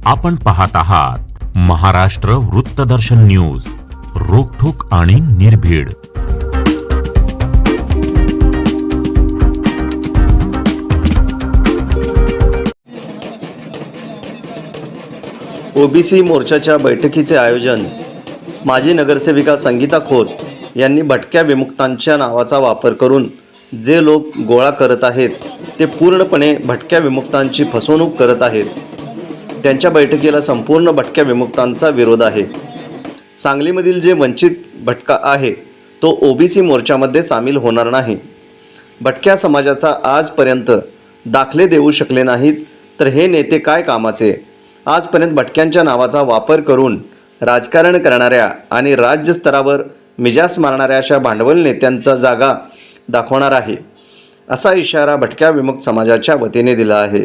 आपण पाहत आहात महाराष्ट्र वृत्तदर्शन न्यूज, रोखठोक आणि निर्भीड. ओबीसी मोर्चाच्या बैठकीचे आयोजन माजी नगरसेविका संगीता खोत यांनी भटक्या विमुक्तांच्या नावाचा वापर करून जे लोक गोळा करत आहेत ते पूर्णपणे भटक्या विमुक्तांची फसवणूक करत आहेत. त्यांच्या बैठकीला संपूर्ण भटक्या विमुक्तांचा विरोध आहे. सांगलीमधील जे वंचित भटका आहे तो ओबीसी मोर्चामध्ये सामील होणार नाही. भटक्या समाजाचा आजपर्यंत दाखले देऊ शकले नाहीत तर हे नेते काय कामाचे. आजपर्यंत भटक्यांच्या नावाचा वापर करून राजकारण करणाऱ्या आणि राज्यस्तरावर मिजास मारणाऱ्या अशा भांडवल नेत्यांचा जागा दाखवणार आहे, असा इशारा भटक्या विमुक्त समाजाच्या वतीने दिला आहे.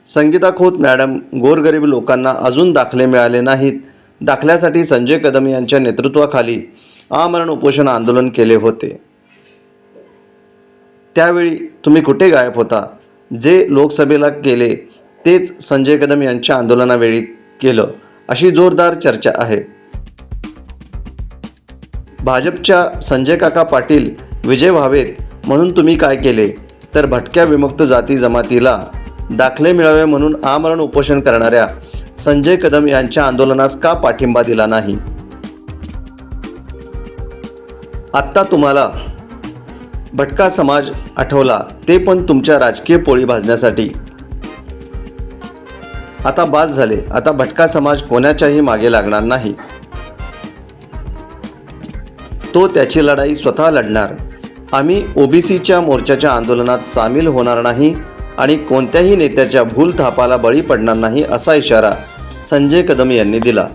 संगीता खोत मॅडम गोरगरीब लोकांना अजून दाखले मिळाले नाहीत. दाखल्यासाठी संजय कदम यांच्या नेतृत्वाखाली आमरण उपोषण आंदोलन केले होते. त्यावेळी तुम्ही कुठे गायब होता. जे लोकसभेला केले तेच संजय कदम यांच्या आंदोलनावेळी केलं, अशी जोरदार चर्चा आहे. भाजपच्या संजय काका पाटील विजय व्हावेत म्हणून तुम्ही काय केले तर भटक्या विमुक्त जाती जमातीला दाखले मिळावे म्हणून आमरण उपोषण करणाऱ्या संजय कदम यांच्या आंदोलनास का पाठिंबा दिला नाही. आत्ता तुम्हाला भटका समाज आठवला, ते पण तुमच्या राजकीय पोळी भाजण्यासाठी. आता बास झाले. आता भटका समाज कोणाच्याही मागे लागणार नाही. तो त्याची लढाई स्वतः लढणार. आम्ही ओबीसीच्या मोर्चाच्या आंदोलनात सामील होणार नाही आणि कोणत्याही नेत्याच्या भूलथापाला बळी पडणार नाही, असा इशारा संजय कदम यांनी दिला.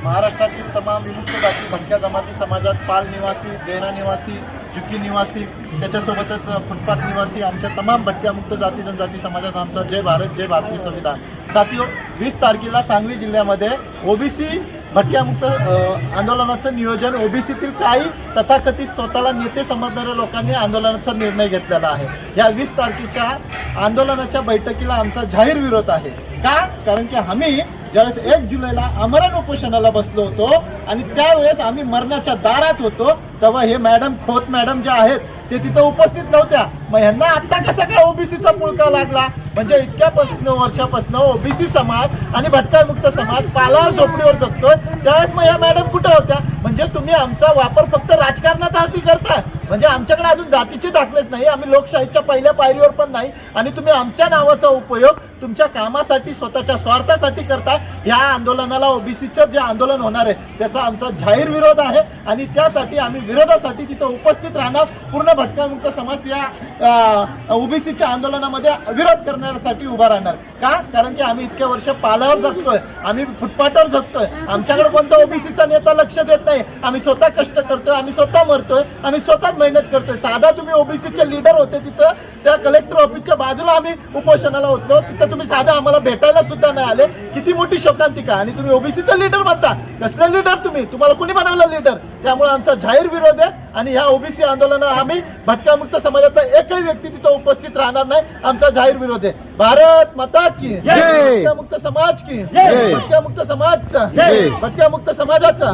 महाराष्ट्रातील तमाम विमुक्त जाती भटक्या जमाती समाजात पाल निवासी, देरा निवासी, चुकी निवासी, त्याच्यासोबतच फुटपाथ निवासी आमच्या तमाम भटक्या मुक्त जाती जनजाती समाजात आमचा जय भारत जय भारतीय संविधान. साथियो, 20 तारखेला सांगली जिल्ह्यामध्ये ओबीसी भटक्या मुक्त आंदोलनाचं नियोजन ओबीसीतील काही तथाकथित स्वतःला नेते समजणाऱ्या लोकांनी आंदोलनाचा निर्णय घेतलेला आहे. या 20 तारखेच्या आंदोलनाच्या बैठकीला आमचा जाहीर विरोध आहे. का? कारण की आम्ही ज्यावेळेस 1 जुलैला आमरण उपोषणाला बसलो होतो आणि त्यावेळेस आम्ही मरणाच्या दारात होतो, तेव्हा हे मॅडम खोत मॅडम ज्या आहेत ते तिथं उपस्थित नव्हत्या. मग ह्यांना आत्ता कसा काय ओबीसीचा पुळका लागला. म्हणजे इतक्या वर्षापासून ओबीसी समाज आणि भटका मुक्त समाज पालावर झोपडीवर जगतोय, त्यावेळेस मग ह्या मॅडम कुठे होत्या. म्हणजे तुम्ही आमचा वापर फक्त राजकारणासाठी करताय. म्हणजे आमच्याकडे अजून जातीचे दाखलेच नाही, आम्ही लोकशाहीच्या पहिल्या पायरीवर पण नाही, आणि तुम्ही आमच्या नावाचा उपयोग तुमच्या कामासाठी स्वतःच्या स्वार्थासाठी करताय. ह्या आंदोलनाला ओबीसीचं जे आंदोलन होणार आहे त्याचा आमचा जाहीर विरोध आहे आणि त्यासाठी आम्ही विरोधासाठी तिथं उपस्थित राहणार. पूर्ण भटका मुक्त समाज या ओबीसीच्या आंदोलनामध्ये विरोध करण्यासाठी उभा राहणार. का? कारण की आम्ही इतक्या वर्ष पालावर जगतोय, आम्ही फुटपाथवर जगतोय, आमच्याकडे कोणता ओबीसीचा नेता लक्ष देत नाही. आम्ही स्वतः कष्ट करतोय, आम्ही स्वतः मरतोय, आम्ही स्वतःच मेहनत करतोय. साधा तुम्ही ओबीसीचे लीडर होते तिथं त्या कलेक्टर ऑफिसच्या बाजूला आम्ही उपोषणाला होतो, तिथं तुम्ही साधा आम्हाला भेटायला सुद्धा नाही आले. किती मोठी शोकांतिका. आणि तुम्ही ओबीसीचा लीडर म्हणता. कसले लीडर तुम्ही? तुम्हाला कोणी बनवलं लीडर? त्यामुळे आमचा जाहीर विरोध आहे आणि ह्या ओबीसी आंदोलनाला आम्ही भटका मुक्त समाजातला एकही व्यक्ती तिथं उपस्थित राहणार नाही. आमचा जाहीर विरोध आहे. भारत माता की जय. भटका मुक्त समाज की जय. भटका मुक्त समाजचा जय. भटका मुक्त समाजाचा